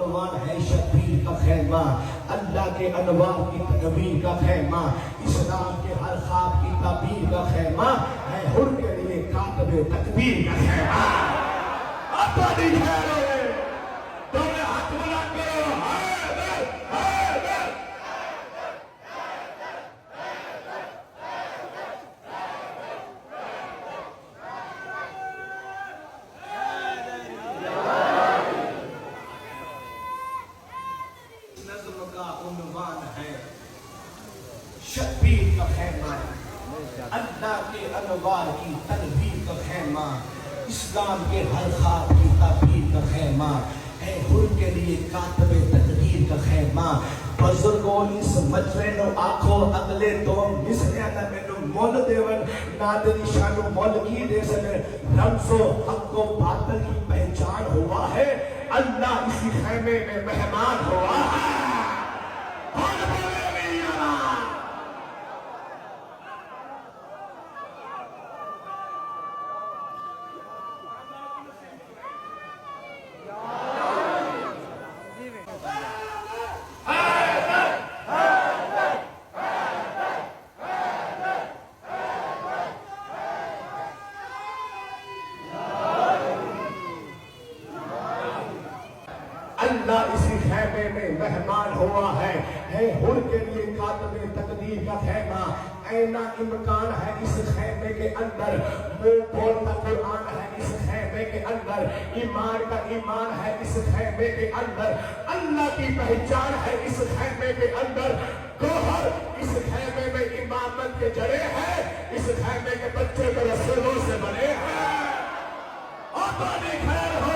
عنوان ہے شبیر کا خیمہ، اللہ کے انوار کی تدبیر کا خیمہ، اسلام کے ہر خواب کی تعبیر کا خیمہ ہے، حر کے لیے کاتب تکبیر کا خیمہ۔ اب تو نہیں خیر ہوئے تمہیں ہاتھ بلند کرو، حیدر حیدر۔ نظم کا عنوان ہے شبیر کا خیمہ، اللہ کے انوار کی تدبیر کا خیمہ، اسلام کے ہر خواب کی تعبیر کا خیمہ ہے، حر کے لیے کاتب تقدیر کا خیمہ۔ بزرگوں اس مجرے نو آنکھوں اگلے دوم مسریانا میں نو مول دیون نادری شانو مول کی دے سنے، رمز و حق و باطل کی پہچان ہوا ہے، اللہ اسی خیمے میں مہمان ہوا ہے۔ کون بولے میاں؟ اللہ اسی خیمے میں مہمان ہوا ہے، حر کے لیے کاتب تقدیر کا خیمہ، اینا امکان ہے اس خیمے کے اندر، منہ بولتا قرآن ہے اس خیمے کے اندر، ایمان کا ایمان ہے اس خیمے کے اندر، اللہ کی پہچان ہے اس خیمے کے اندر، گوہر اس خیمے میں امامت کے جڑے ہیں، اس خیمے کے بچے کو رسولوں سے بنے ہیں۔ اور تو نہیں خیر ہو